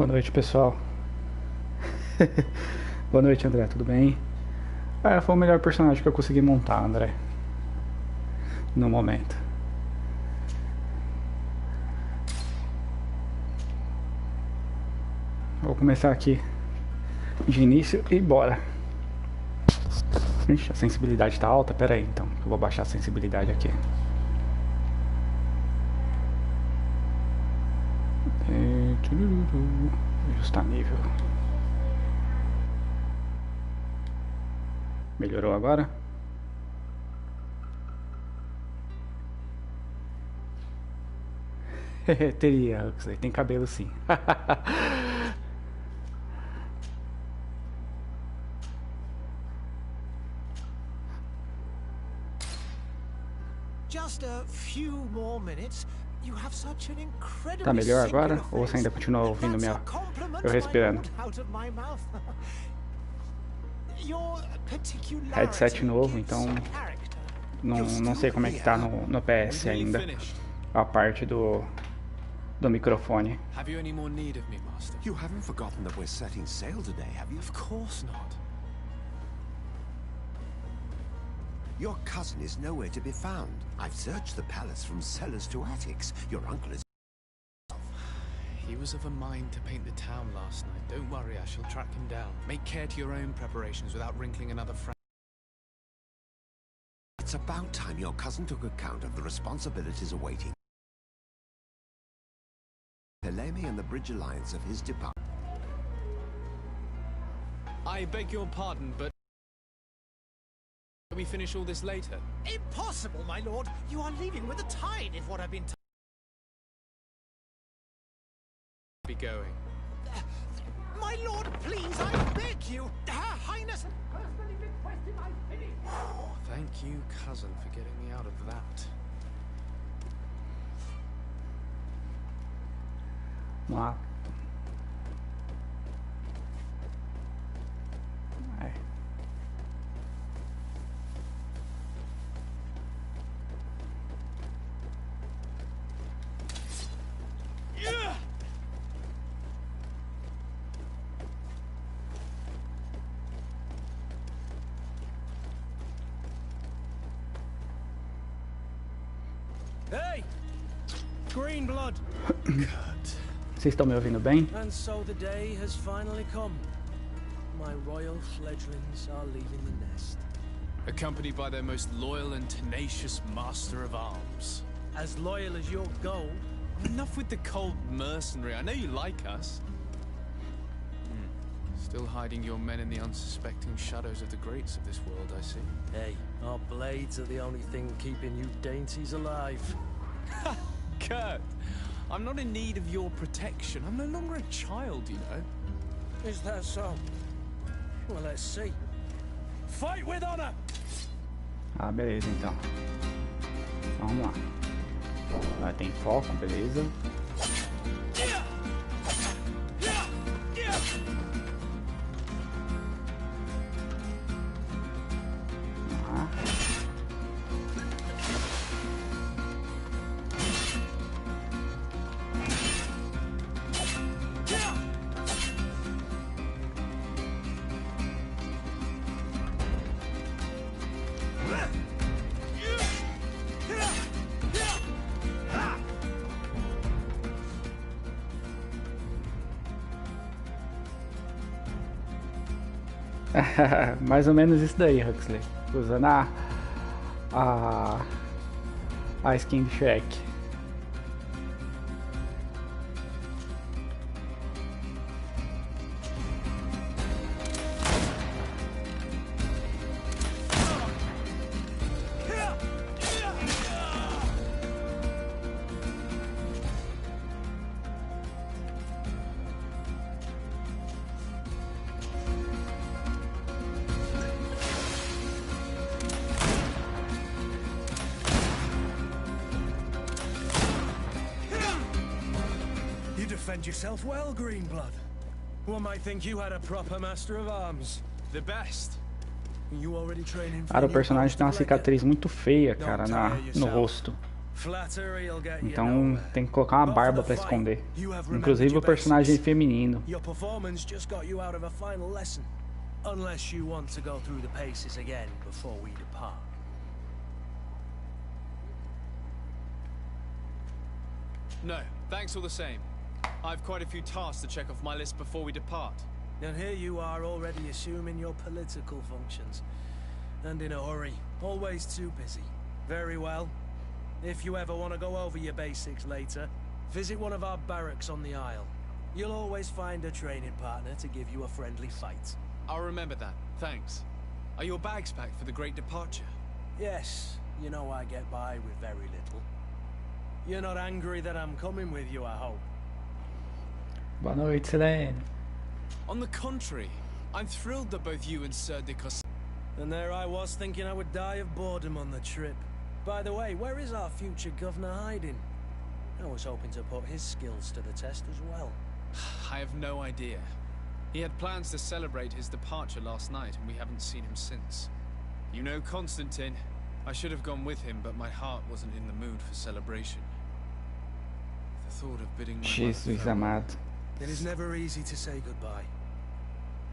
Boa noite, pessoal. Boa noite, André, tudo bem? Foi o melhor personagem que eu consegui montar, André. No momento. Vou começar aqui de início e bora. Ixi, a sensibilidade tá alta? Pera aí, então. Eu vou baixar a sensibilidade aqui. Ajustar nível. Melhorou agora? Teria, Huxley. Tem cabelo sim. Just a few more minutes. You have such an incredibly Tá melhor agora? singular Ou você ainda face. continua ouvindo That's eu a compliment, respirando? my lord, out of my mouth. Your particularity Headset novo, gives então character. não sei como é que tá no PS ainda. A parte do microfone. Have you any more need of me, Master? You haven't forgotten that we're setting sail today, have you? Of course not. Your cousin is nowhere to be found. I've searched the palace from cellars to attics. Your uncle is... He was of a mind to paint the town last night. Don't worry, I shall track him down. Make care to your own preparations without wrinkling another frown. It's about time your cousin took account of the responsibilities awaiting Pelemi and the Bridge Alliance of his department. I beg your pardon, but... Can we finish all this later? Impossible, my lord. You are leaving with the tide, if what I've been told. Be going. My lord, please, I beg you. Her Highness has personally requested I finish. Thank you, cousin, for getting me out of that. Vamos lá. Hey! Green blood! Vocês estão me ouvindo bem? And so the day has finally come. My royal fledglings are leaving the nest. Accompanied by their most loyal and tenacious master of arms. As loyal as your gold. Enough with the cold mercenary. I know you like us. Still hiding your men in the unsuspecting shadows of the greats of this world, I see. Hey, our blades are the only thing keeping you dainties alive. Kurt, I'm not in need of your protection. I'm no longer a child, you know. Is that so? Well, let's see. Fight with honor! Beleza, então. Vamos lá. Tem foco, beleza. Mais ou menos isso daí, Huxley. Usando a skin do Shrek. Defend yourself well, Greenblood. One might think you had a proper master of arms. The best. You already training for Cara, o personagem tem uma cicatriz muito feia, cara, no rosto. Flattery will get you Então nowhere. tem que colocar uma But barba for pra the esconder. fight, you have remembered Inclusive your o personagem basics. feminino. Your performance just got you out of a final lesson. Unless you want to go through the paces again before we depart. No, thanks all the same. I've quite a few tasks to check off my list before we depart. And here you are already assuming your political functions. And in a hurry. Always too busy. Very well. If you ever want to go over your basics later, visit one of our barracks on the Isle. You'll always find a training partner to give you a friendly fight. I'll remember that, thanks. Are your bags packed for the great departure? Yes, you know I get by with very little. You're not angry that I'm coming with you, I hope. Boa noite, Selene. On the contrary, I'm thrilled that both you and Sir de Cos... And there I was thinking I would die of boredom on the trip. By the way, where is our future governor hiding? I was hoping to put his skills to the test as well. I have no idea. He had plans to celebrate his departure last night, and we haven't seen him since. You know Constantine. I should have gone with him, but my heart wasn't in the mood for celebration. The thought of bidding my Jesus mother farewell. amado. It is never easy to say goodbye.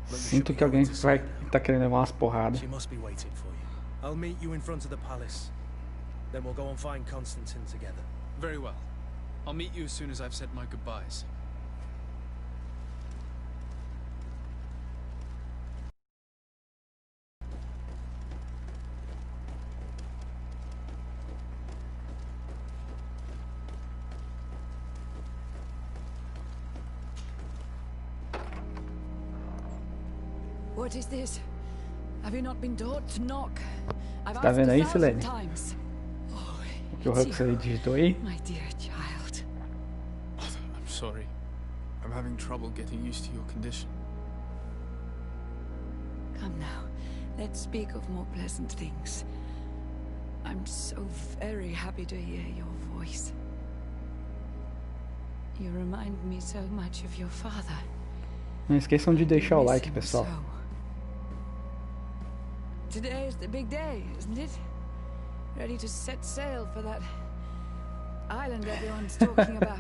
But you should Sinto be que alguém going to vai see her. tá querendo levar umas porradas. She must be waiting for you. I'll meet you in front of the palace. Then we'll go and find Constantine together. Very well. I'll meet you as soon as I've said my goodbyes. What is this? Have you not been taught to knock? I've Tá vendo aí, Selene? times. Oh, O que o it's Huxley you, digitou aí? my dear child. I'm sorry. I'm having trouble getting used to your condition. Come now, let's speak of more pleasant things. I'm so very happy to hear your voice. You remind me so much of your father. Não esqueçam de deixar o Miss like, him pessoal. so. Today is the big day, isn't it? Ready to set sail for that island everyone's talking about.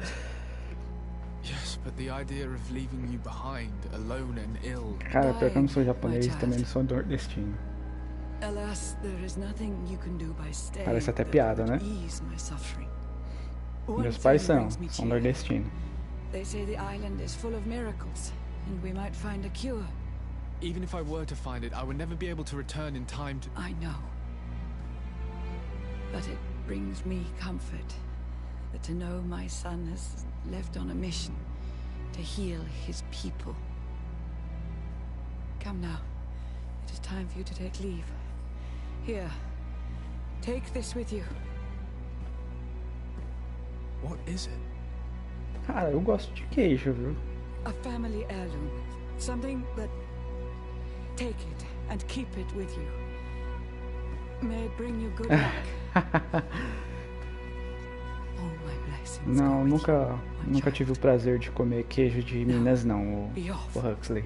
Yes, but the idea of leaving you behind, alone and ill... Cara, pior que eu não sou Dying, japonês my e também não child. sou nordestino. Alas, there is nothing you can do by staying Parece até that piada, would né? ease my suffering. One Meus pais thing são, brings me são cheer. nordestinos. They say the island is full of miracles, and we might find a cure. Even if I were to find it, I would never be able to return in time to... I know. But it brings me comfort that to know my son has left on a mission to heal his people. Come now. It is time for you to take leave. Here. Take this with you. What is it? Cara, eu gosto de queijo, viu? A family heirloom. Something that... Take it and keep it with you. May it bring you good luck. All my blessings go Não, with nunca, you, my nunca child. tive o prazer de comer queijo de Minas, não, Be off. o Huxley.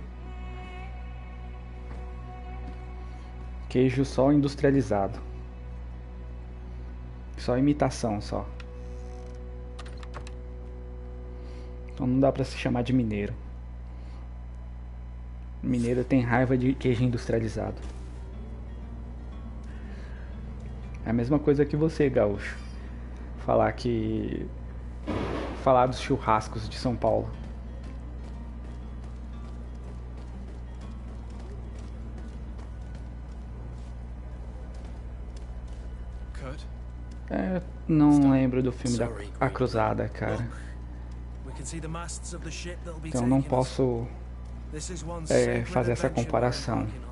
Queijo só industrializado. Só imitação, só. Então não dá pra se chamar de mineiro. Mineiro tem raiva de queijo industrializado. É a mesma coisa que você, gaúcho. Falar dos churrascos de São Paulo. Kurt? É, não lembro do filme da Sorry, A Cruzada, cara. We can see the masts of the ship that'll be Então não taking us. posso This is one fazer sacred essa adventure comparação. we're embarking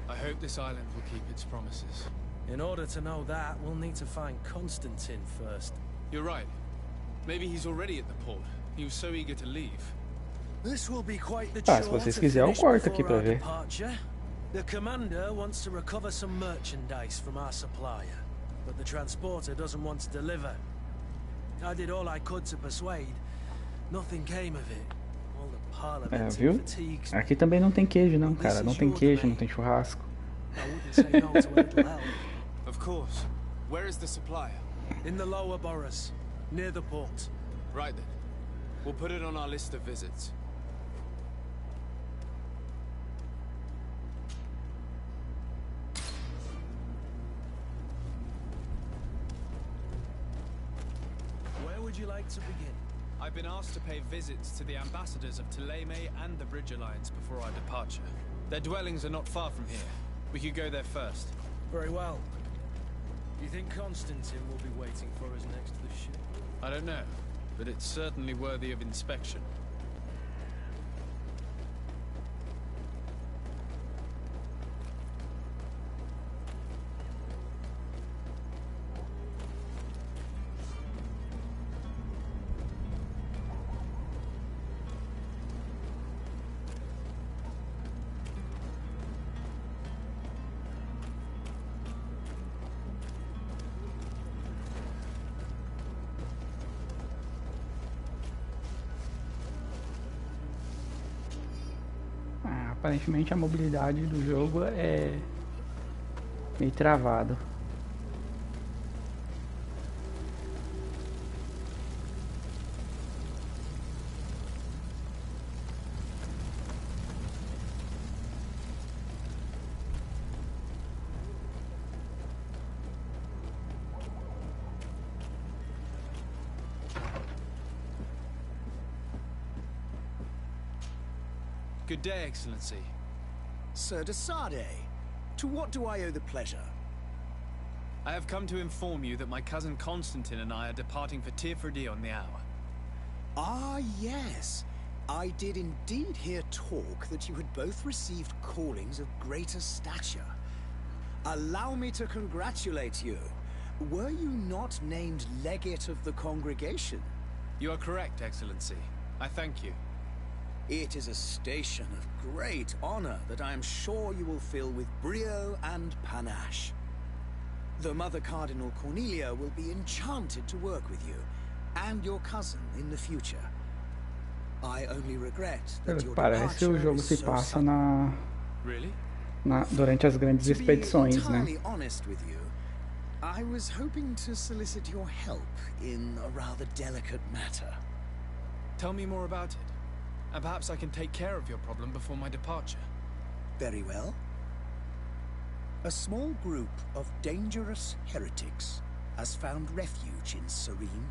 on. I hope this island will keep its promises. In order to know that, we'll need to find Constantine first. You're right. Maybe he's already at the port. He was so eager to leave. This will be quite the Ah, se chore vocês to quiserem, eu finish corto aqui before pra our ver. departure. The commander wants to recover some merchandise from our supplier, but the transporter doesn't want to deliver. I did all I could to persuade. Nothing came of it. All the É, parliament viu? fatigues me. Aqui também não tem queijo, não, cara. Não tem queijo, não tem churrasco. I wouldn't say no to a little help. Of course. Where is the supplier? In the lower boroughs, near the port. Right then. We'll put it on our list of visits. Where would you like to begin? I've been asked to pay visits to the ambassadors of Thélème and the Bridge Alliance before our departure. Their dwellings are not far from here. We could go there first. Very well. Do you think Constantine will be waiting for us next to the ship? I don't know, but it's certainly worthy of inspection. Aparentemente a mobilidade do jogo é meio travado. Good day, Excellency. Sir de Sardet, to what do I owe the pleasure? I have come to inform you that my cousin Constantine and I are departing for Tir on the hour. Ah, yes. I did indeed hear talk that you had both received callings of greater stature. Allow me to congratulate you. Were you not named legate of the congregation? You are correct, Excellency. I thank you. It is a station of great honor that I am sure you will fill with brio and panache. The Mother Cardinal Cornelia will be enchanted to work with you, and your cousin in the future. I only regret that your Parece o jogo departure se is so passa sudden. Really? durante as grandes To be expedições, né? entirely honest with you, I was hoping to solicit your help in a rather delicate matter. Tell me more about it. And perhaps I can take care of your problem before my departure. Very well. A small group of dangerous heretics has found refuge in Serene.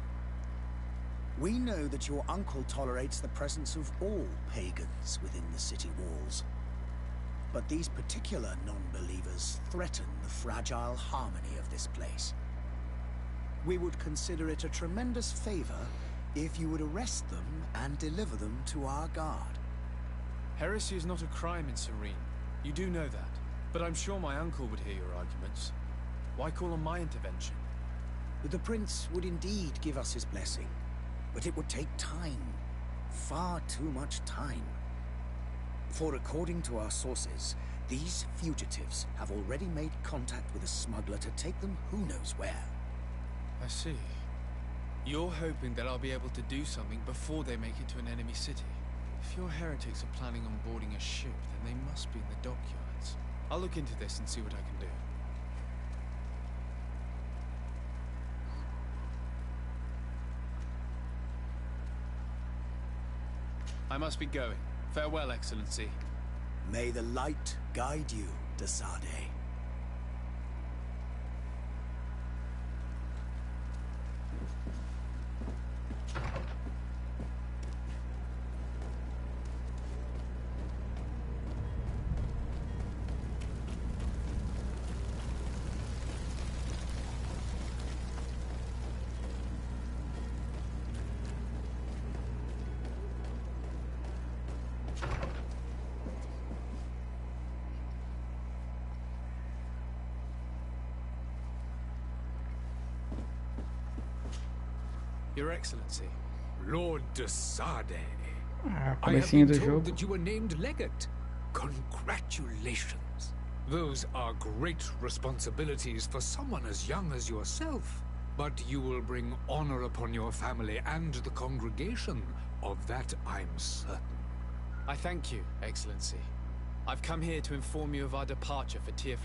We know that your uncle tolerates the presence of all pagans within the city walls. But these particular non-believers threaten the fragile harmony of this place. We would consider it a tremendous favor if you would arrest them and deliver them to our guard. Heresy is not a crime in Serene. You do know that. But I'm sure my uncle would hear your arguments. Why call on my intervention? The prince would indeed give us his blessing, but it would take time. Far too much time. For according to our sources, these fugitives have already made contact with a smuggler to take them who knows where. I see. You're hoping that I'll be able to do something before they make it to an enemy city. If your heretics are planning on boarding a ship, then they must be in the dockyards. I'll look into this and see what I can do. I must be going. Farewell, Excellency. May the light guide you, de Sardet. Your Excellency. Lord de Sardet. Ah, I have comecinho been do told jogo. that you were named legate. Congratulations. Those are great responsibilities for someone as young as yourself. But you will bring honor upon your family and the congregation. Of that I'm certain. I thank you, Excellency. I've come here to inform you of our departure for Tir.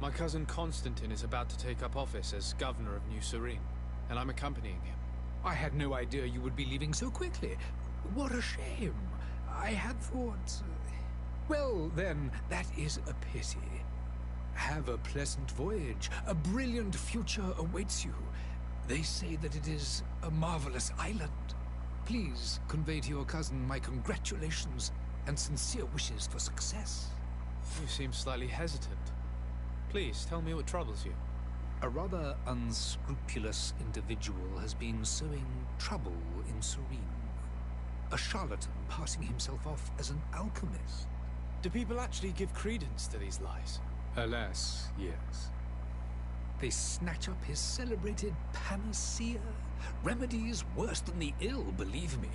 My cousin Constantine is about to take up office as governor of New Serene. and I'm accompanying him. I had no idea you would be leaving so quickly. What a shame. I had thought... Well, then, that is a pity. Have a pleasant voyage. A brilliant future awaits you. They say that it is a marvelous island. Please convey to your cousin my congratulations and sincere wishes for success. You seem slightly hesitant. Please, tell me what troubles you. A rather unscrupulous individual has been sowing trouble in Serene. A charlatan passing himself off as an alchemist. Do people actually give credence to these lies? Alas, yes. They snatch up his celebrated panacea. Remedies worse than the ill, believe me.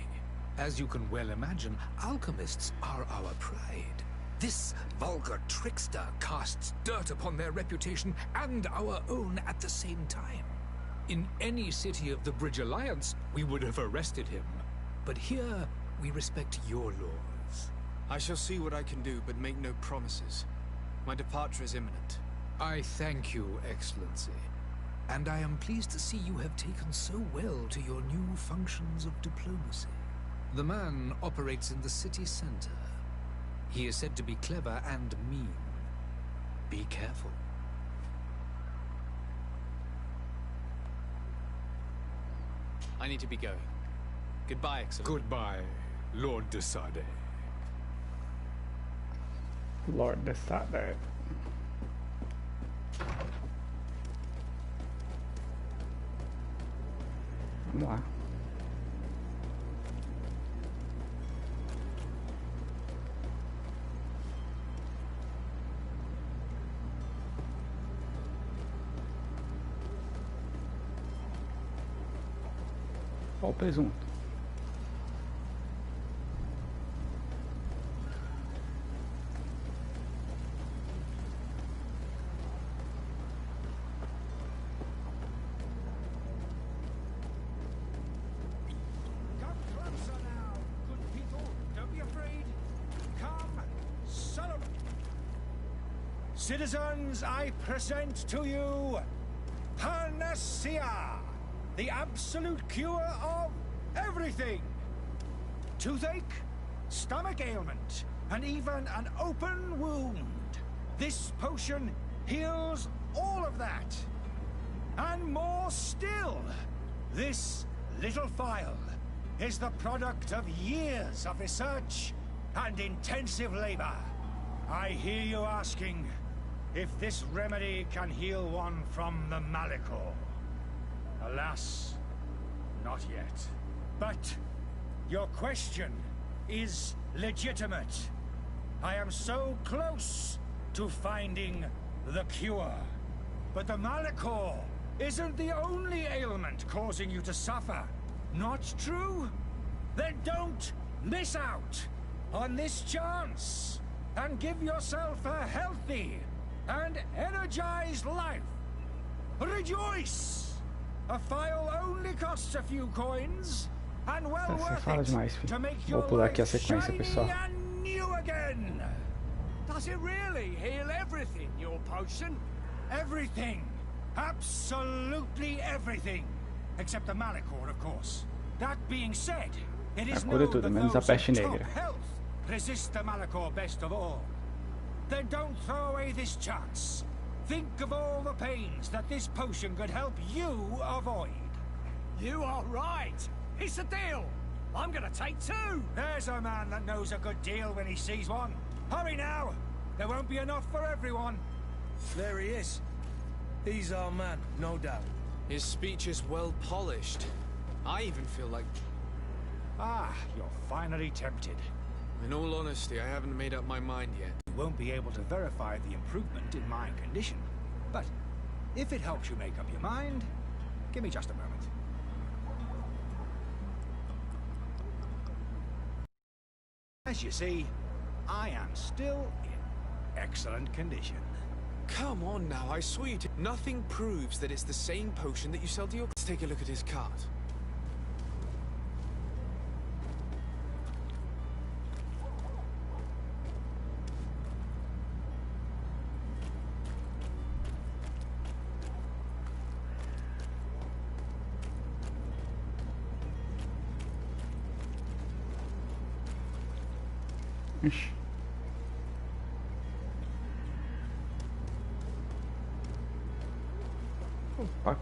As you can well imagine, alchemists are our pride. This vulgar trickster casts dirt upon their reputation and our own at the same time. In any city of the Bridge Alliance, we would have arrested him. But here, we respect your laws. I shall see what I can do, but make no promises. My departure is imminent. I thank you, Excellency. And I am pleased to see you have taken so well to your new functions of diplomacy. The man operates in the city center. He is said to be clever and mean. Be careful. I need to be going. Goodbye, Excellency. Goodbye, Lord de Sade. Lord de Sade. Vamos lá. Olha o presunto. Citizens, I present to you Panacea, the absolute cure of everything. Toothache, stomach ailment, and even an open wound. This potion heals all of that. And more still, this little phial is the product of years of research and intensive labor. I hear you asking if this remedy can heal one from the Malachor. Alas, not yet. But your question is legitimate. I am so close to finding the cure. But the Malachor isn't the only ailment causing you to suffer. Not true? Then don't miss out on this chance and give yourself a healthy and energized life. Rejoice! A file only costs a few coins, and well worth it to make your life shiny and new again. Does it really heal everything, your potion? Everything. Absolutely everything. Except the Malachor, of course. That being said, it is known that those in top health resist the Malachor best of all. Then don't throw away this chance. Think of all the pains that this potion could help you avoid. You are right. It's a deal. I'm gonna take two. There's a man that knows a good deal when he sees one. Hurry now. There won't be enough for everyone. There he is. He's our man, no doubt. His speech is well polished. I even feel like... Ah, you're finally tempted. In all honesty, I haven't made up my mind yet. You won't be able to verify the improvement in my condition. But if it helps you make up your mind, give me just a moment. As you see, I am still in excellent condition. Come on now, I swear to... Nothing proves that it's the same potion that you sell to your... Let's take a look at his cart. Ixi. Opa,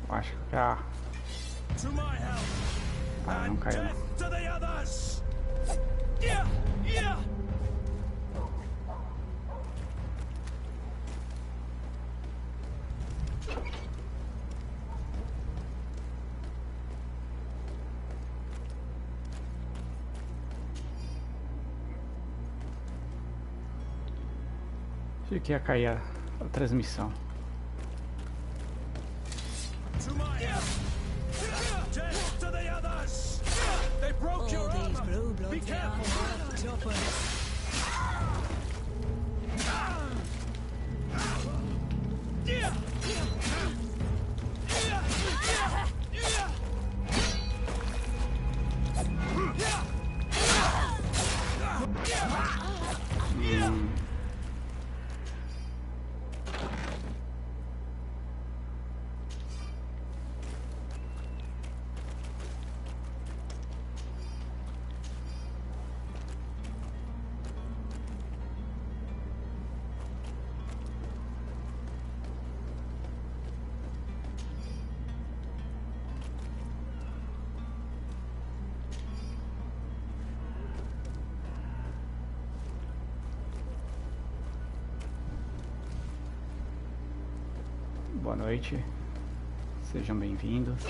eu acho que To my help. não caiu. Death to the others. Yeah, yeah. Achei que ia cair a transmissão. To my help. Death to the others. They broke your armor. Be careful. Yeah. Boa noite, sejam bem-vindos.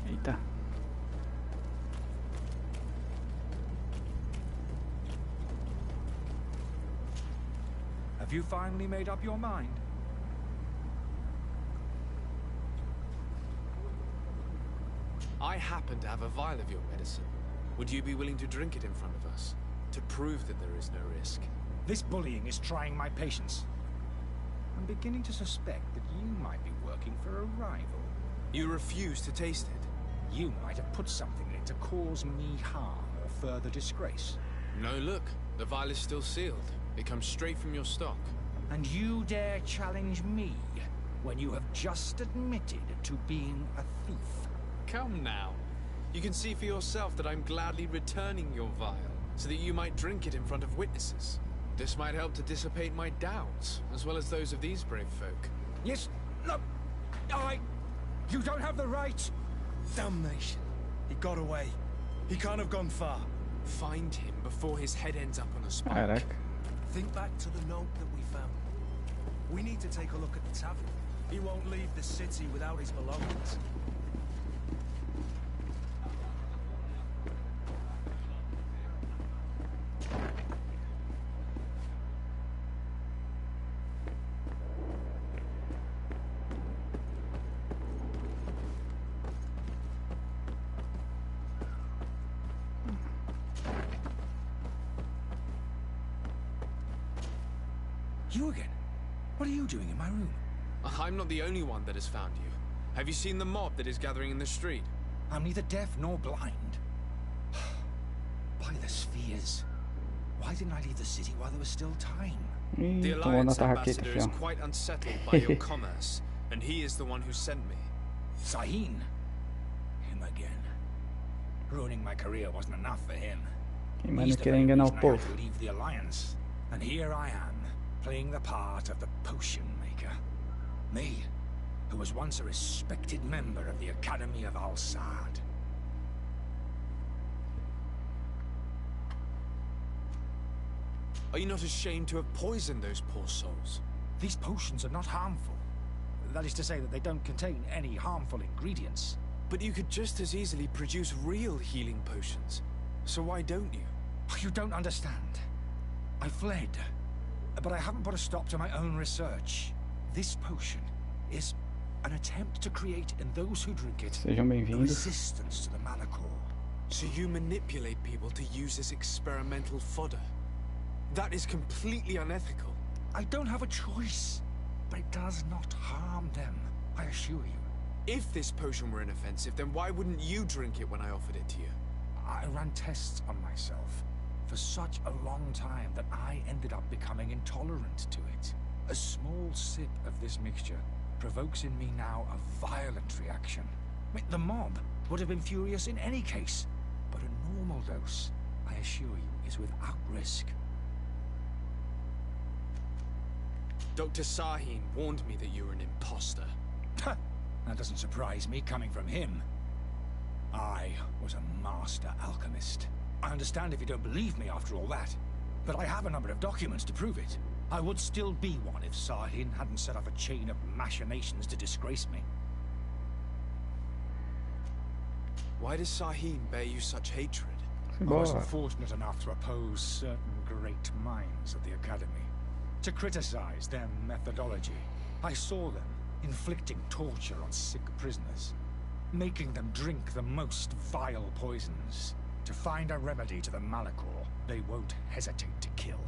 Eita. Have you finally made up your mind? I happen to have a vial of your medicine. Would you be willing to drink it in front of us? To prove that there is no risk? This bullying is trying my patience. I'm beginning to suspect that you might be working for a rival. You refuse to taste it? You might have put something in it to cause me harm or further disgrace. No, look. The vial is still sealed. It comes straight from your stock. And you dare challenge me when you have just admitted to being a thief. Come now. You can see for yourself that I'm gladly returning your vial, so that you might drink it in front of witnesses. This might help to dissipate my doubts, as well as those of these brave folk. Yes, no, you don't have the right. Damnation. He got away. He can't have gone far. Find him before his head ends up on a spike. Caraca. Think back to the note that we found. We need to take a look at the tavern. He won't leave the city without his belongings. You again? What are you doing in my room? I'm not the only one that has found you. Have you seen the mob that is gathering in the street? I'm neither deaf nor blind. By the spheres. Why didn't I leave the city while there was still time? The Tomou Alliance nota raquete, ambassador is fião. quite unsettled by your commerce, and he is the one who sent me. Sahin. Him again. Ruining my career wasn't enough for him. Quem He's manda the querer very enganar o reason I had povo. to leave the Alliance. And here I am, playing the part of the potion maker. Me, who was once a respected member of the Academy of Al-Sad. Are you not ashamed to have poisoned those poor souls? These potions are not harmful. That is to say that they don't contain any harmful ingredients. But you could just as easily produce real healing potions. So why don't you? You don't understand. I fled, but I haven't put a stop to my own research. This potion is an attempt to create in those who drink it Sejam a bem-vindos. resistance to the Malachor. So you manipulate people to use as experimental fodder? That is completely unethical. I don't have a choice, but it does not harm them, I assure you. If this potion were inoffensive, then why wouldn't you drink it when I offered it to you? I ran tests on myself for such a long time that I ended up becoming intolerant to it. A small sip of this mixture provokes in me now a violent reaction. I mean, the mob would have been furious in any case, but a normal small dose, I assure you, is without risk. Dr. Sahin warned me that you were an imposter. That doesn't surprise me, coming from him. I was a master alchemist. I understand if you don't believe me after all that, but I have a number of documents to prove it. I would still be one if Sahin hadn't set up a chain of machinations to disgrace me. Why does Sahin bear you such hatred? I wasn't fortunate enough to oppose certain great minds at the Academy, to criticize their methodology. I saw them inflicting torture on sick prisoners, making them drink the most vile poisons. To find a remedy to the Malachor, they won't hesitate to kill.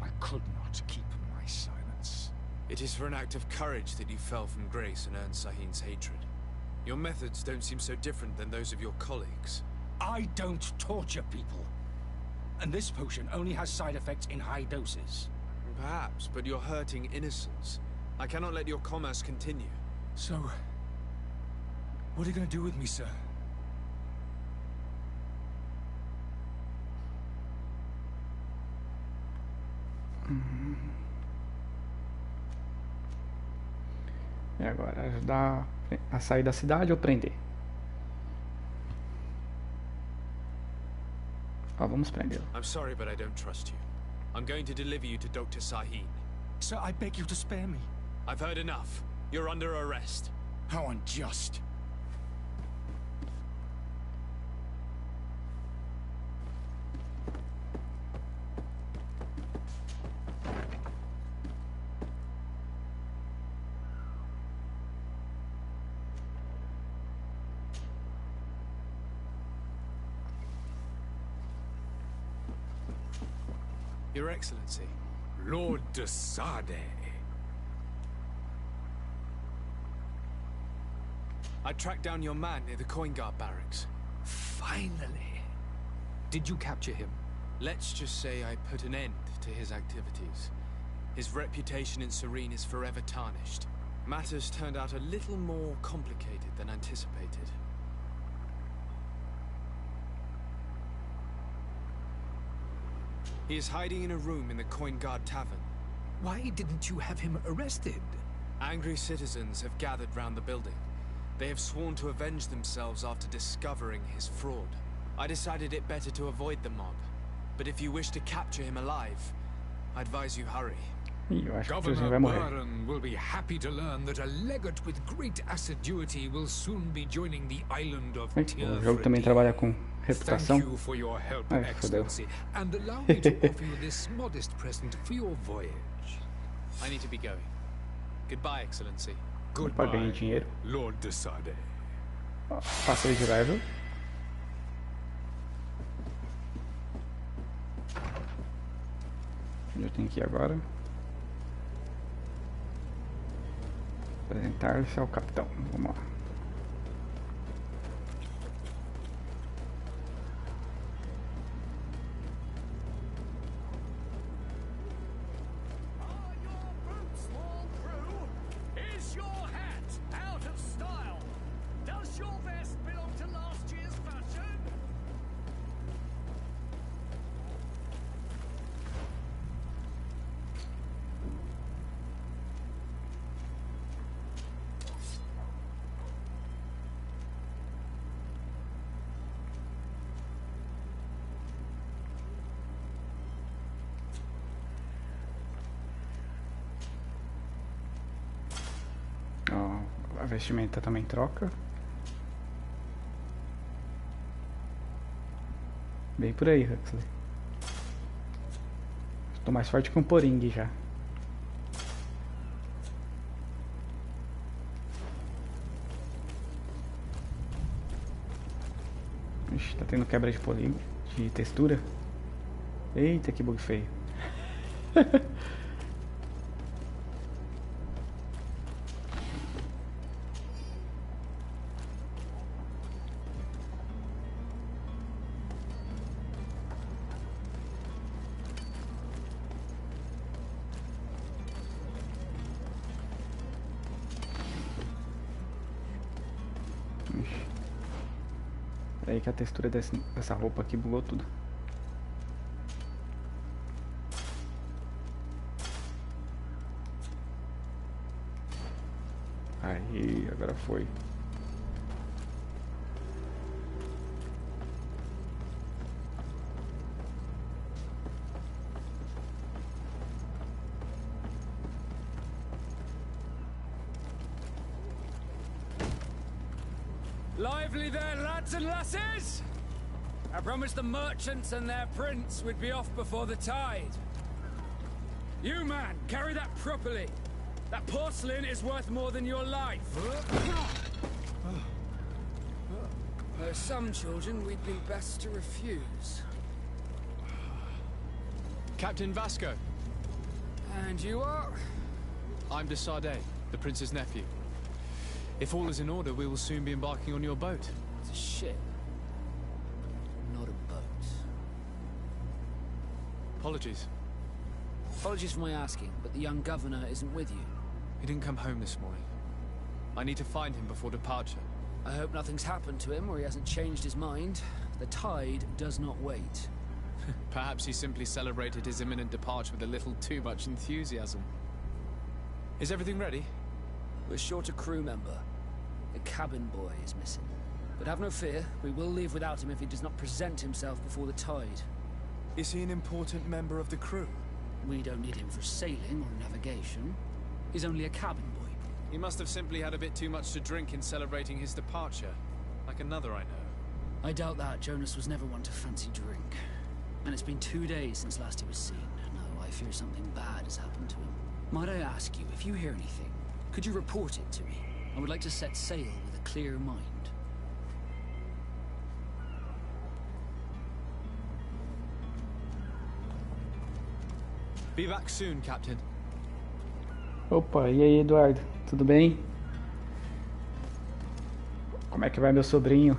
I could not keep my silence. It is for an act of courage that you fell from grace and earned Sahin's hatred. Your methods don't seem so different than those of your colleagues. I don't torture people. And this potion only has side effects in high doses. Perhaps, but you're hurting innocents. I cannot let your commerce continue. So, what are you going to do with me, sir? E agora, ajudar a sair da cidade ou prender? Ó, vamos prendê-lo. I'm sorry, but I don't trust you. I'm going to deliver you to Dr. Sahin. Sir, I beg you to spare me. I've heard enough. You're under arrest. How unjust. Your Excellency. Lord de Sade. I tracked down your man near the Coin Guard barracks. Finally. Did you capture him? Let's just say I put an end to his activities. His reputation in Serene is forever tarnished. Matters turned out a little more complicated than anticipated. He is hiding in a room in the Coin Guard Tavern. Why didn't you have him arrested? Angry citizens have gathered round the building. They have sworn to avenge themselves after discovering his fraud. I decided it better to avoid the mob. But if you wish to capture him alive, I advise you hurry. Ih, eu acho que o tiozinho Governor vai morrer. Baron will be happy to learn that a legate with great assiduity will soon be joining the island of O jogo também trabalha com reputação. Thank you for your help, Ai, fodeu. Excellency, and allow me to offer you this modest present for your voyage. I need to be going. Goodbye, Excellency. Opa, ganhei dinheiro. Lord de Sade. Ó, passei de level. Onde eu tenho que ir agora? Apresentar-se ao capitão. Vamos lá. Ó, a vestimenta também troca. Bem por aí, Huxley. Tô mais forte que um poringue já. Ixi, tá tendo quebra de polígono, de textura. Eita, que bug feio. Peraí que a textura dessa roupa aqui bugou tudo. Aí, agora foi. Lively there, lads and lasses! I promised the merchants and their prince we'd be off before the tide. You, man, carry that properly. That porcelain is worth more than your life. There are some children we'd be best to refuse. Captain Vasco. And you are? I'm de Sardet, the prince's nephew. If all is in order, we will soon be embarking on your boat. It's a ship. Not a boat. Apologies. Apologies for my asking, but the young governor isn't with you. He didn't come home this morning. I need to find him before departure. I hope nothing's happened to him or he hasn't changed his mind. The tide does not wait. Perhaps he simply celebrated his imminent departure with a little too much enthusiasm. Is everything ready? We're short a crew member. The cabin boy is missing. But have no fear, we will leave without him if he does not present himself before the tide. Is he an important member of the crew? We don't need him for sailing or navigation. He's only a cabin boy. He must have simply had a bit too much to drink in celebrating his departure. Like another I know. I doubt that. Jonas was never one to fancy drink. And it's been 2 days since last he was seen. No, I fear something bad has happened to him. Might I ask you, if you hear anything, could you report it to me? I would like to set sail with a clear mind. Be back soon, Captain. Opa, e aí, Eduardo? Tudo bem? Como é que vai meu sobrinho?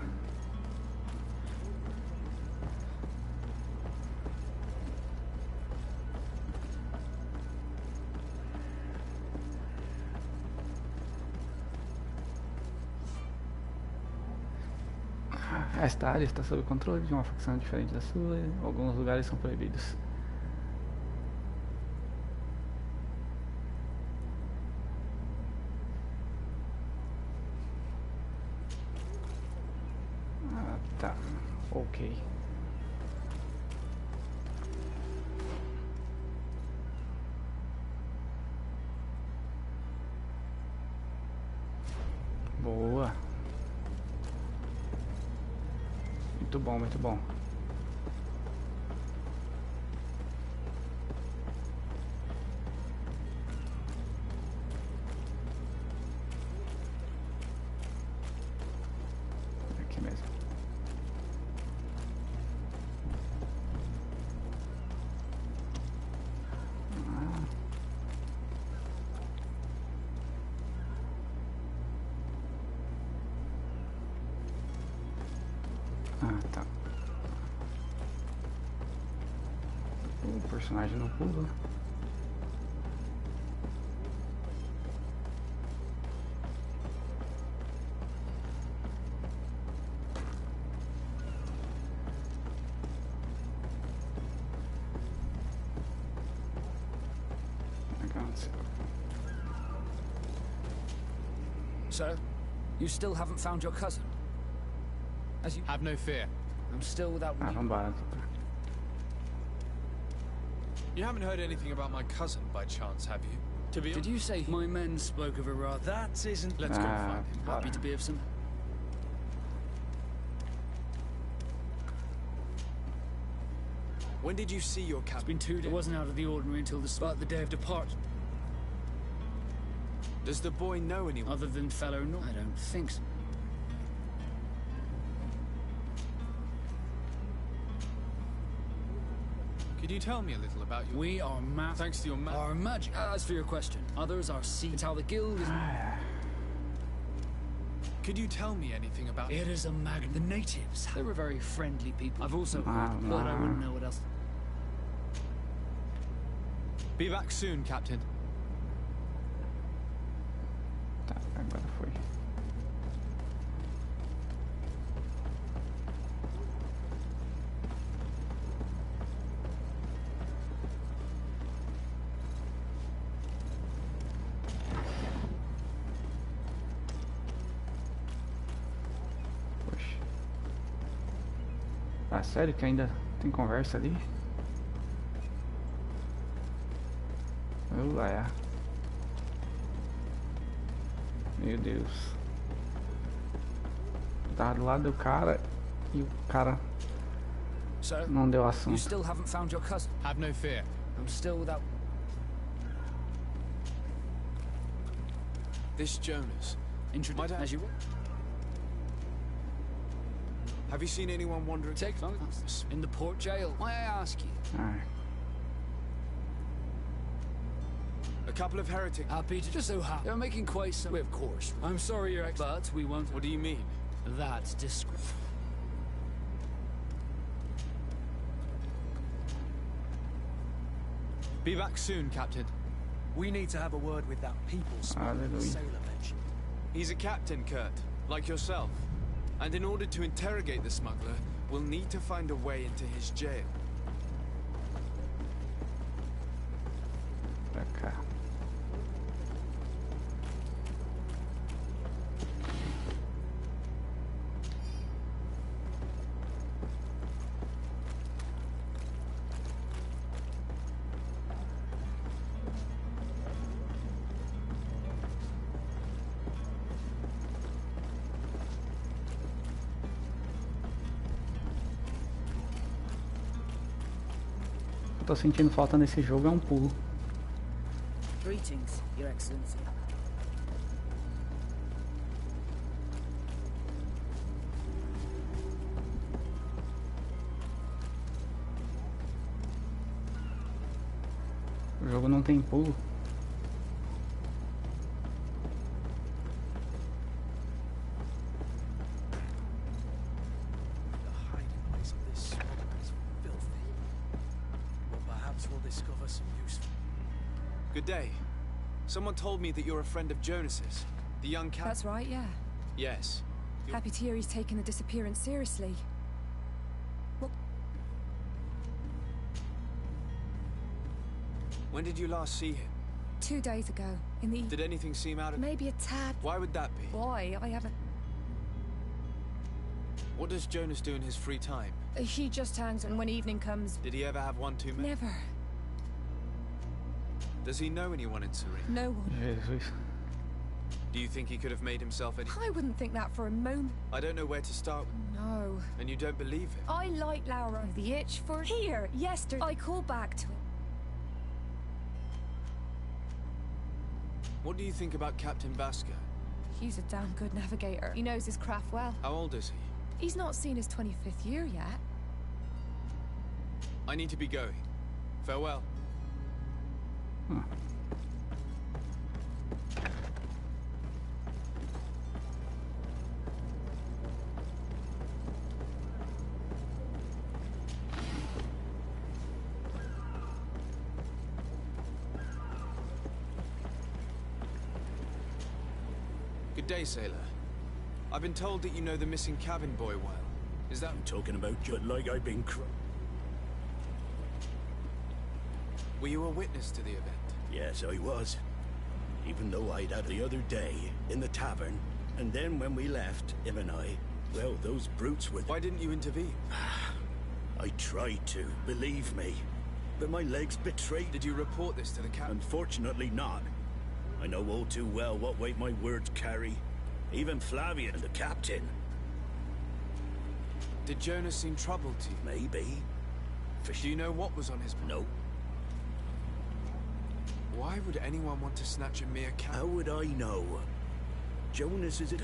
Esta área está sob controle de uma facção diferente da sua. Alguns lugares são proibidos. Ah, tá. Ok. Boa. Muito bom, muito bom. Aqui mesmo. Ah, tá. O personagem não pula. So, you still haven't found your cousin? As you Have no fear. I'm still without Ah, vambora. You haven't heard anything about my cousin by chance, have you? To be Did you say my men spoke of a rather? That isn't. Let's go and find him. Happy to be of some. When did you see your It's captain? been 2 days. It wasn't out of the ordinary until the day of departure. Does the boy know anyone? Other than fellow no, I don't think so. Could you tell me a little about your... We are Thanks to your Our magic. As for your question, others are sea. It's how the guild is. Could you tell me anything about... It is a The natives. They were very friendly people. I've also heard, but I wouldn't know what else. Be back soon, Captain. Tá, agora foi. Ah, sério que ainda tem conversa ali? É. Meu Deus. Tá do lado do cara e o cara So, não deu you assunto. still haven't found your cousin? Have no fear. I'm still without... This Jonas. Might I- As you will. Have you seen anyone wandering? Take in the port jail. May I ask you? Alright. A couple of heretics. Happy to just so happen. They're making quite some... Of course. I'm sorry, Your Excellency. But we won't... What do you mean? That's discreet. Be back soon, Captain. We need to have a word with that people smuggler the Hallelujah. sailor mentioned. He's a captain, Kurt, like yourself. And in order to interrogate the smuggler, we'll need to find a way into his jail. Pra cá. Tô sentindo falta nesse jogo é um pulo. Greetings, Your Excellency. O jogo não tem pulo. The hiding place of this smuggler is filthy. But perhaps we'll discover some useful... Good day. Someone told me that you're a friend of Jonas's, the young captain. That's right, yeah. Yes. Happy to hear he's taken the disappearance seriously. When did you last see him? 2 days ago, in the... Did anything seem out of... Maybe a tad... Why would that be? Why? I haven't... What does Jonas do in his free time? He just hangs and when evening comes... Did he ever have one too many? Never. Does he know anyone in Serene? No one. Jesus. Do you think he could have made himself any... I wouldn't think that for a moment. I don't know where to start. No. And you don't believe him? I like Laura. The itch for... Here, yesterday. I called back to him. What do you think about Captain Vasco? He's a damn good navigator. He knows his craft well. How old is he? He's not seen his 25th year yet. I need to be going. Farewell. Huh. Good day, sailor. I've been told that you know the missing cabin boy well. Is that... Talking about just like I've been Were you a witness to the event? Yes, I was. Even though I'd had the other day in the tavern, and then when we left, him and I, well, those brutes were... Why didn't you intervene? I tried to, believe me. But my legs betrayed... Did you report this to the captain? Unfortunately not. I know all too well what weight my words carry. Even Flavian and the captain. Did Jonas seem troubled to you? Maybe. Do you know what was on his mind? No. Why would anyone want to snatch a mere cat? How would I know? Jonas is it?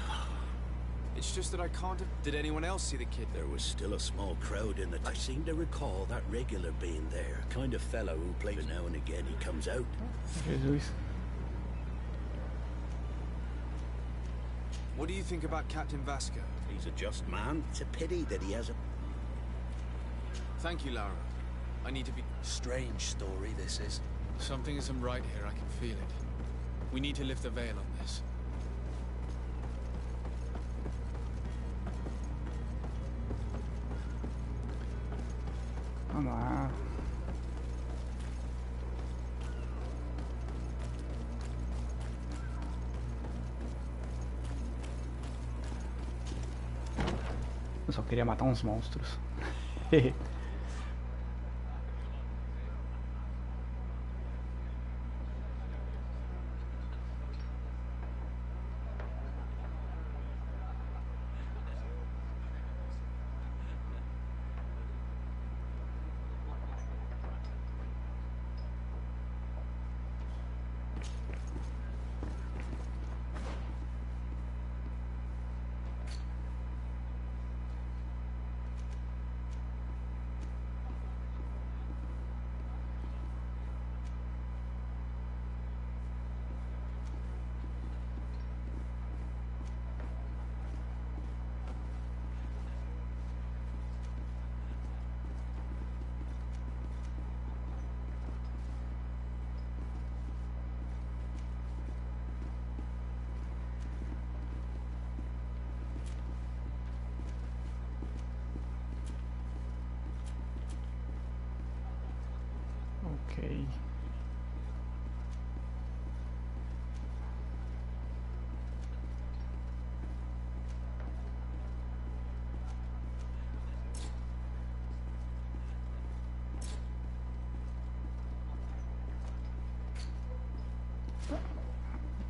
It's just that I can't have... Did anyone else see the kid? There was still a small crowd in the... I seem to recall that regular being there. Kind of fellow who plays now and again he comes out. Jesus. What do you think about Captain Vasco? He's a just man. It's a pity that he has a... Thank you, Laura. I need to be... Strange story, this is. Something isn't right here, I can feel it. We need to lift the veil on this. Vamos lá. Eu só queria matar uns monstros. Ok.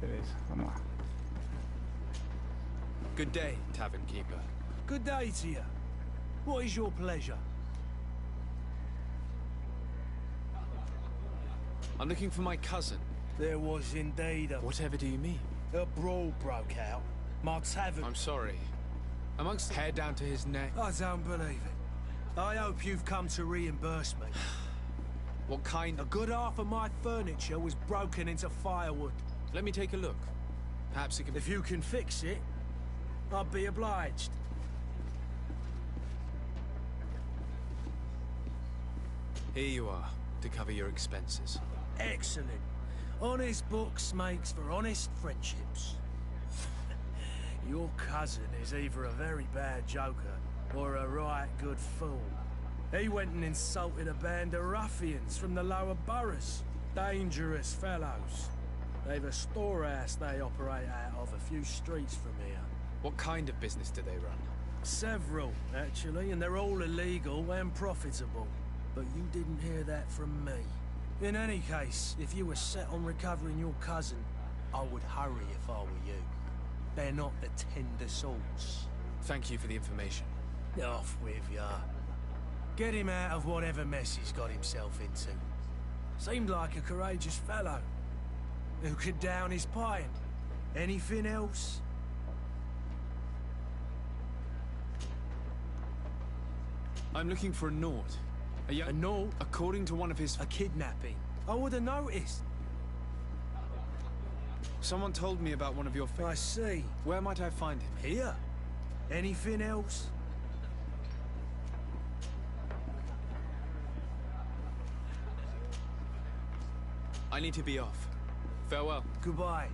Beleza, vamos lá. Good day, tavern keeper. Good day to you. What is your pleasure? I'm looking for my cousin. There was indeed a... Whatever do you mean? A brawl broke out. My tavern... I'm sorry. Amongst hair down to his neck. I don't believe it. I hope you've come to reimburse me. What kind? A good half of my furniture was broken into firewood. Let me take a look. Perhaps it can... If you can fix it, I'd be obliged. Here you are, to cover your expenses. Excellent. Honest books makes for honest friendships. Your cousin is either a very bad joker or a right good fool. He went and insulted a band of ruffians from the lower boroughs. Dangerous fellows. They've a storehouse they operate out of a few streets from here. What kind of business do they run? Several, actually, and they're all illegal and profitable. But you didn't hear that from me. In any case, if you were set on recovering your cousin, I would hurry if I were you. They're not the tender sorts. Thank you for the information. Off with ya. Get him out of whatever mess he's got himself into. Seemed like a courageous fellow. Who could down his pint? Anything else? I'm looking for a Nord. A Nord? According to one of his... A kidnapping. I would have noticed. Someone told me about one of your... I see. Where might I find him? Here? Anything else? I need to be off. Farewell. Goodbye.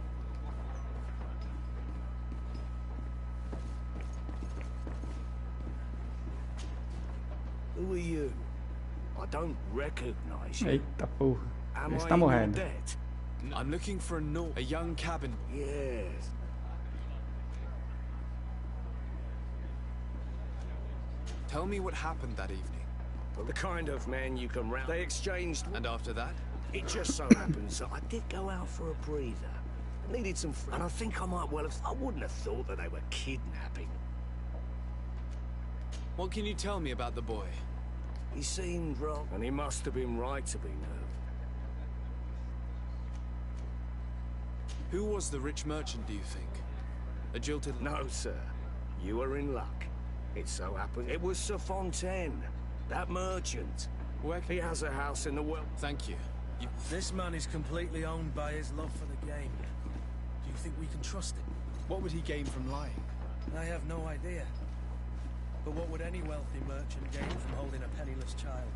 Who are you? I don't recognize you. Eita porra. Am Esse I tá in your morrendo. debt? I'm looking for a Nord. A young cabin. Yes. Tell me what happened that evening. The kind of man you can round. They exchanged. And after that? It just so happens that I did go out for a breather. I needed some and I think I might well have... I wouldn't have thought that they were kidnapping. What can you tell me about the boy? He seemed wrong. And he must have been right to be nerved. Who was the rich merchant, do you think? A jilted... No, sir. You are in luck. It so happened it was Sir Fontaine, that merchant. Where He has a house in the well. Thank you. This man is completely owned by his love for the game. Do you think we can trust him? What would he gain from lying? I have no idea. But what would any wealthy merchant gain from holding a penniless child?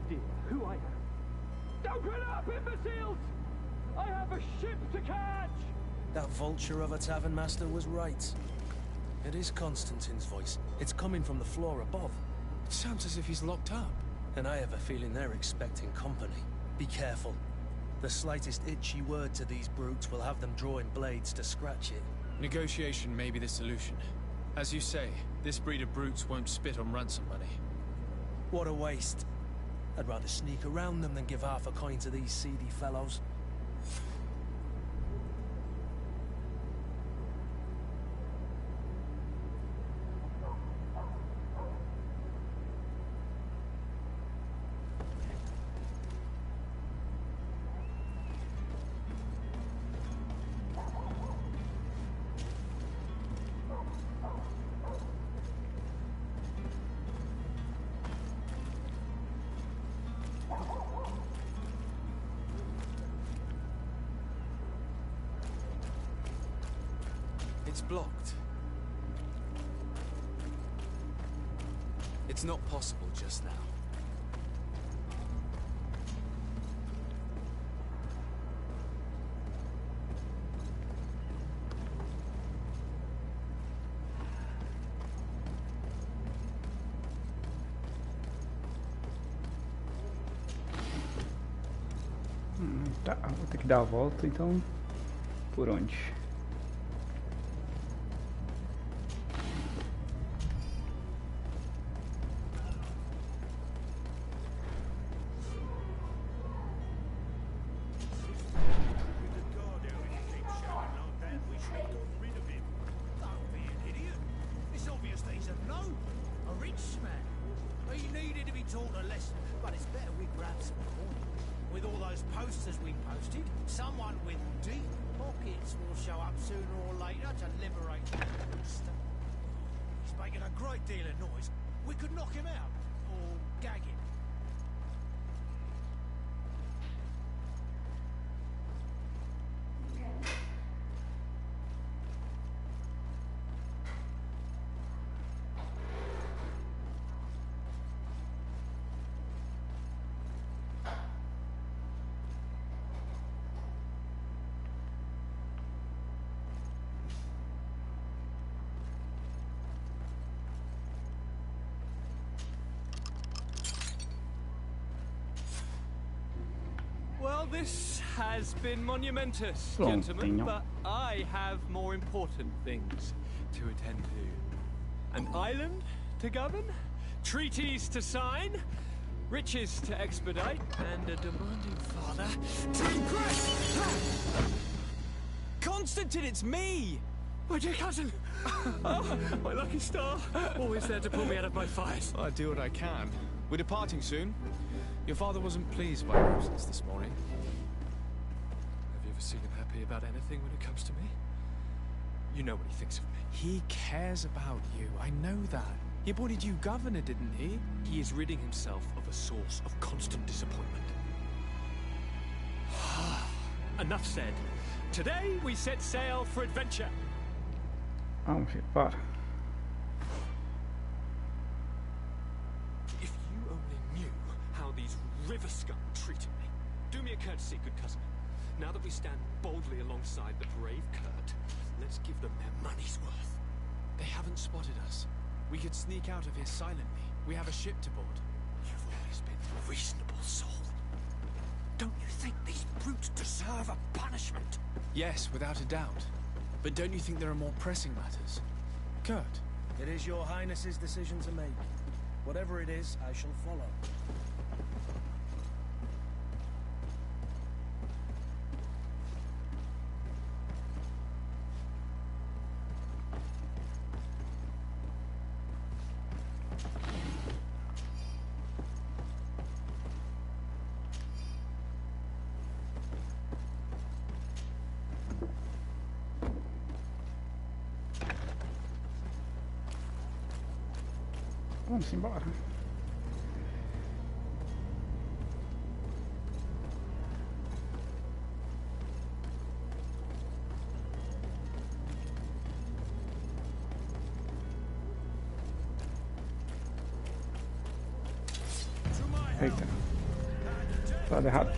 idea who I am? Open up, imbeciles! I have a ship to catch! That vulture of a tavern master was right. It is Constantine's voice. It's coming from the floor above. It sounds as if he's locked up. And I have a feeling they're expecting company. Be careful. The slightest itchy word to these brutes will have them drawing blades to scratch it. Negotiation may be the solution. As you say, this breed of brutes won't spit on ransom money. What a waste. I'd rather sneak around them than give half a coin to these seedy fellows. It's blocked. It's not possible just now. Tá, vou ter que dar a volta, então por onde? Well, this has been monumentous, Pronto, gentlemen, but I have more important things to attend to. An island to govern, treaties to sign, riches to expedite, and a demanding father to impress! Constantine, it's me! My dear cousin! Oh, my lucky star! Always there to pull me out of my fires. I do what I can. We're departing soon. Your father wasn't pleased by your absence this morning. Have you ever seen him happy about anything when it comes to me? You know what he thinks of me. He cares about you. I know that. He appointed you governor, didn't he? He is ridding himself of a source of constant disappointment. Enough said. Today we set sail for adventure. Vamos para. If you only knew how these river scum treated me. Do me a courtesy, good cousin. Now that we stand boldly alongside the brave Kurt, let's give them their money's worth. They haven't spotted us. We could sneak out of here silently. We have a ship to board. You've always been a reasonable soul. Don't you think these brutes deserve a punishment? Yes, without a doubt. But don't you think there are more pressing matters? Kurt? It is your Highness's decision to make. Whatever it is, I shall follow. Vamos embora. Eita. Lado errado.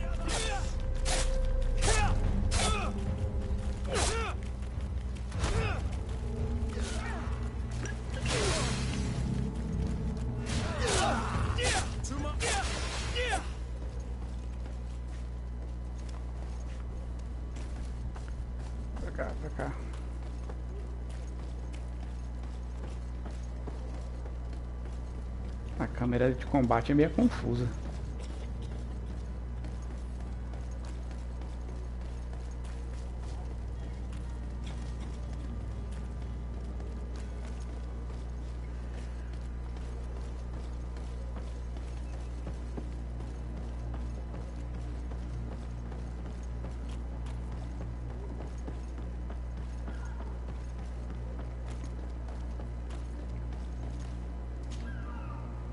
Pra cá, pra cá. A câmera de combate é meio confusa.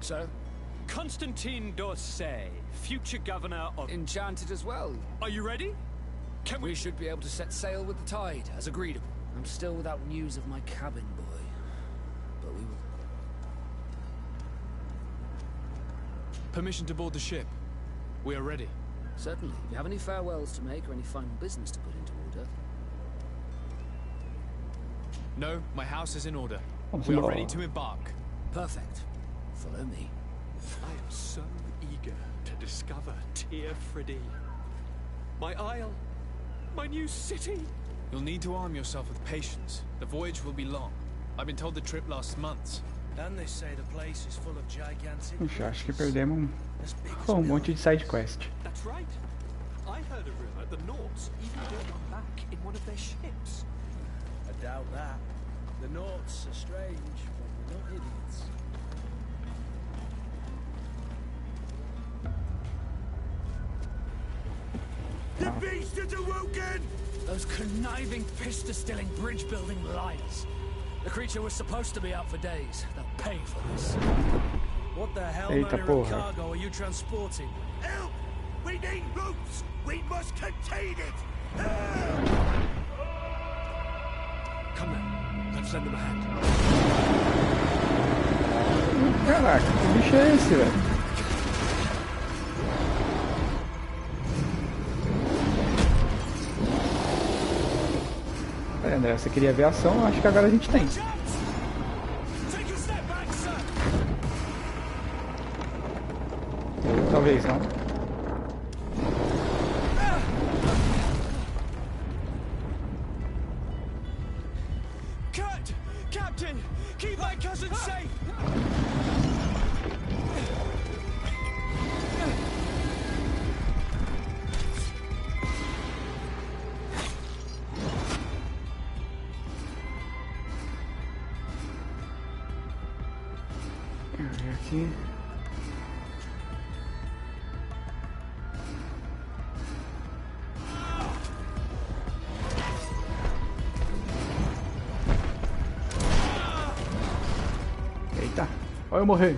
So? Constantine d'Orsay, future governor of... Enchanted as well. Are you ready? Can we... We should be able to set sail with the tide, as agreed. I'm still without news of my cabin boy. But we will... Permission to board the ship. We are ready. Certainly. If you have any farewells to make or any final business to put into order... No, my house is in order. Vamos We are embora. ready to embark. Perfect. Follow me. I am so eager to discover Tear Freddy. My isle. My new city. You'll need to arm yourself with patience. The voyage will be long. I've been told the trip lasts months. And they say the place is full of gigantic... Ixi, acho que perdemos as big as um monte de side quest. That's right. I heard a rumor the Nauts even don't come back in one of their ships. I doubt that. The Nauts are strange, but they're not idiots. The beast is awoken! Those conniving, pista-stilling, bridge-building liars. The creature was supposed to be out for days. They'll pay for this. What the hell Eita manner of porra. cargo are you transporting? Help! We need ropes! We must contain it! Come then. Let's lend them a hand. Caraca, que bicho é esse, velho? Aí, André, você queria ver a ação? Acho que agora a gente tem. Take a step back, sir! Talvez não. Kurt! Captain! Keep my cousin safe! Aqui. Eita, olha eu morrer.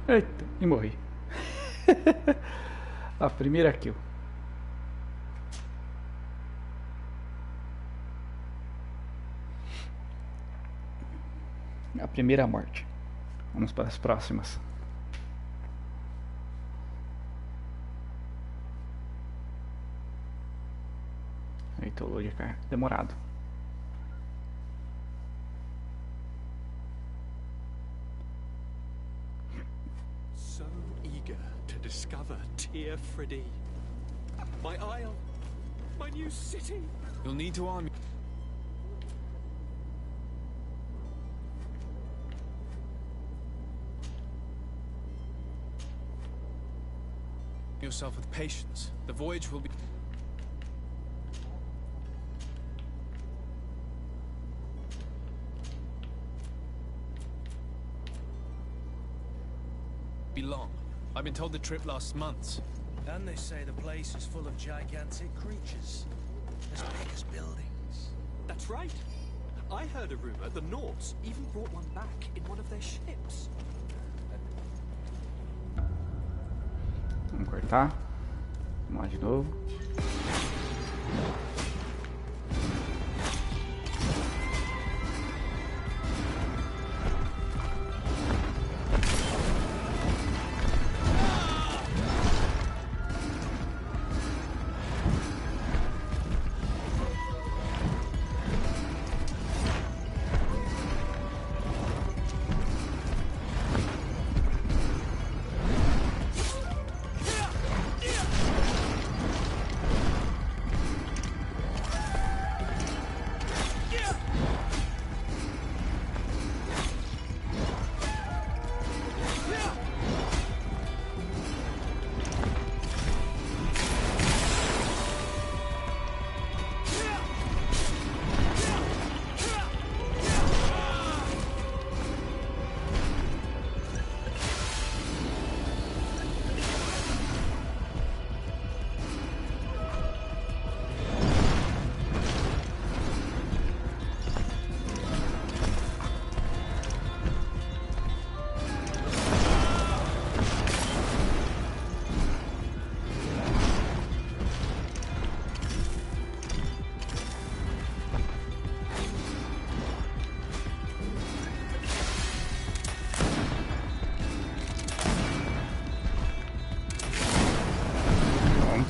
Eita, e morri. A primeira kill. A primeira morte. Vamos para as próximas. Eita, o load é demorado. So eager to discover Tear Freddy. My isle, my new city. You'll need to arm yourself with patience. The voyage will be long. I've been told the trip lasts months. And they say the place is full of gigantic creatures. As big as buildings. That's right. I heard a rumor the Nords even brought one back in one of their ships. Vamos cortar. Vamos lá de novo.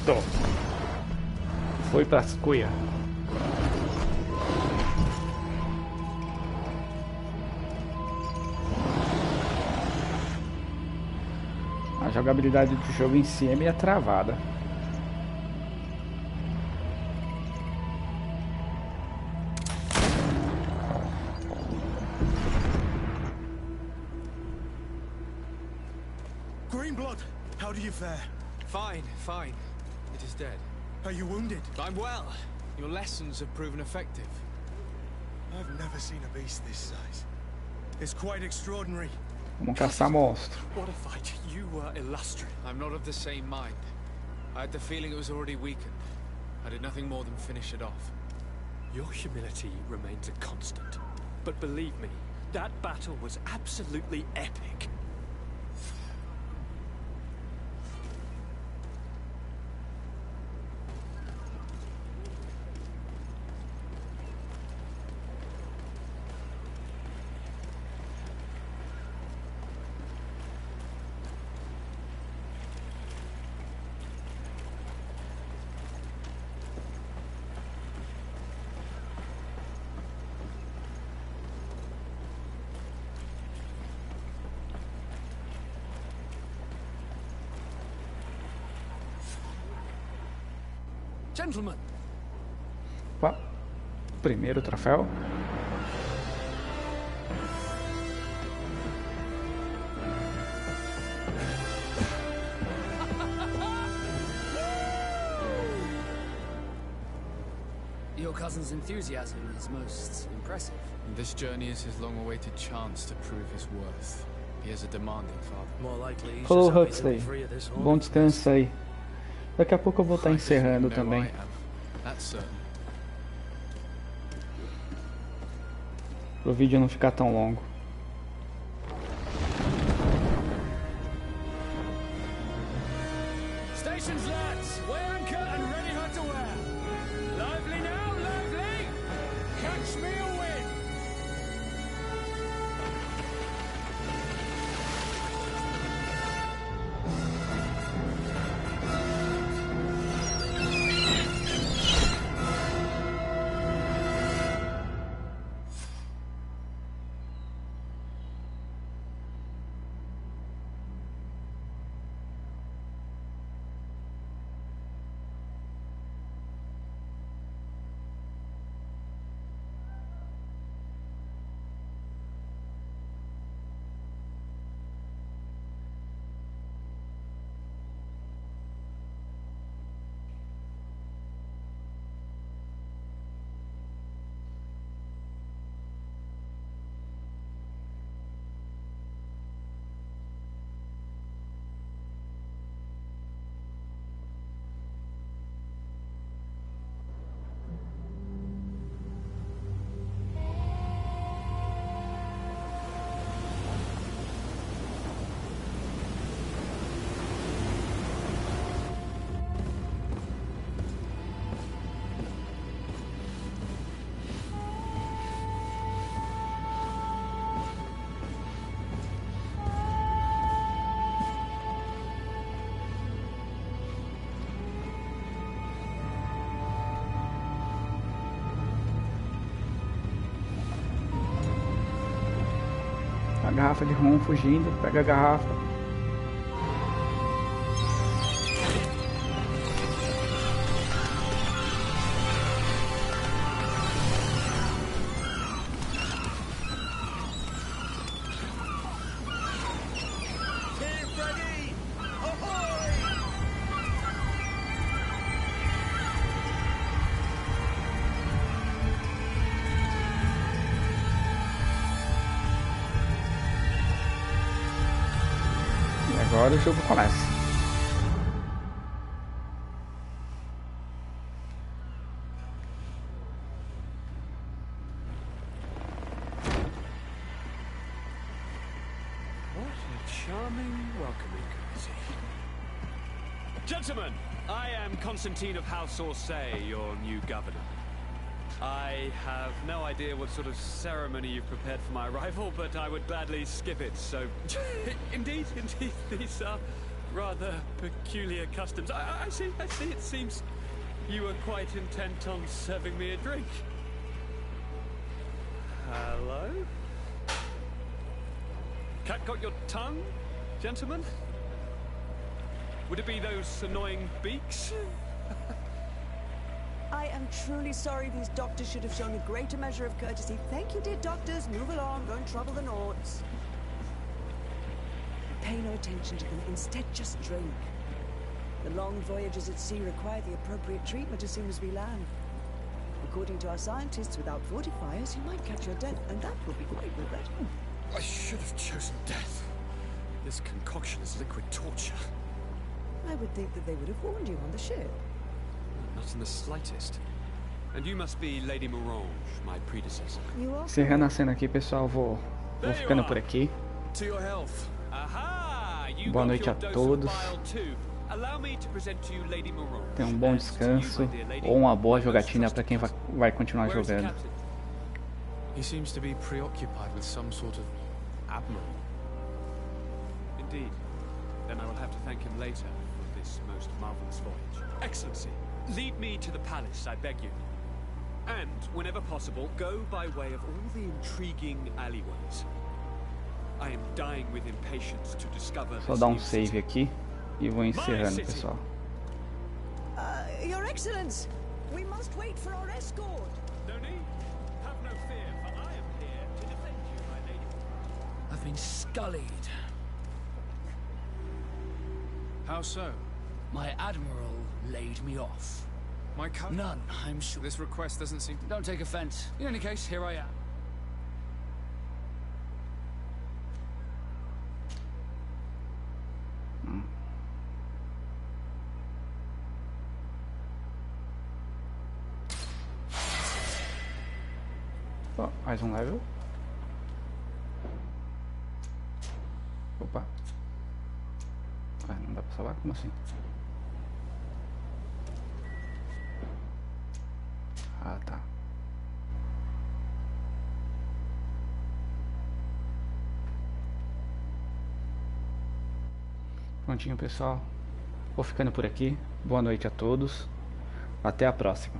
Pronto. Foi para as cuias. A jogabilidade do jogo em si é meio travada. Greenblood, how do you fare? Fine, fine. It is dead. Are you wounded? I'm well. Your lessons have proven effective. I've never seen a beast this size. It's quite extraordinary. Vamos caçar monstro. What a fight. You were illustrious. I'm not of the same mind. I had the feeling it was already weakened. I did nothing more than finish it off. Your humility remains a constant. But believe me, that battle was absolutely epic. Gentlemen. Opa. Primeiro troféu. Your cousin's enthusiasm is most impressive. And this journey is his long-awaited chance to prove his worth. He is a demanding father. More likely he's Falou, just happy to be Huxley. free of this Bom descanso aí. Daqui a pouco eu vou estar encerrando No, também. I am. That's certain. Para o vídeo não ficar tão longo. Stations, lads! Weigh anchor and ready her to wear. Lively now, lively! Catch me a win! garrafa de rum fugindo. Pega a garrafa. Agora o jogo começa. What a charming welcoming committee. Gentlemen, I am Constantine of House Orsay, your new governor. I have no idea what sort of ceremony you've prepared for my arrival, but I would gladly skip it, so... Indeed, these are rather peculiar customs. I see, it seems you were quite intent on serving me a drink. Hello? Cat got your tongue, gentlemen? Would it be those annoying beaks? I am truly sorry these doctors should have shown a greater measure of courtesy. Thank you, dear doctors. Move along. Don't trouble the Nords. Pay no attention to them. Instead, just drink. The long voyages at sea require the appropriate treatment as soon as we land. According to our scientists, without fortifiers, you might catch your death, and that would be quite regrettable. I should have chosen death. This concoction is liquid torture. I would think that they would have warned you on the ship. Not in the slightest. And you must be Lady Morange, my predecessor. Encerrando a cena aqui, pessoal, vou ficando por aqui. To your health. Aha! You Boa noite a todos. Tenham um bom descanso ou uma boa jogatina para quem vai continuar jogando. He seems to be preoccupied with some sort of admiral. Indeed. Then I will have to thank him later for this most marvelous voyage. Excellency, lead me to the palace, I beg you. And, whenever possible, go by way of all the intriguing alleyways. I am dying with impatience to discover Só dar save aqui e vou encerrando, pessoal. Your Excellence, we must wait for our escort. No need. Have no fear, for I am here to defend you, my lady. I've been scullied. How so? My admiral laid me off. My cousin? None, I'm sure. This request doesn't seem... Don't take offense. In any case, here I am. Oh, mais um level. Opa. Ah, não dá pra salvar? Como assim? Ah, tá. Prontinho, pessoal. Vou ficando por aqui. Boa noite a todos. Até a próxima.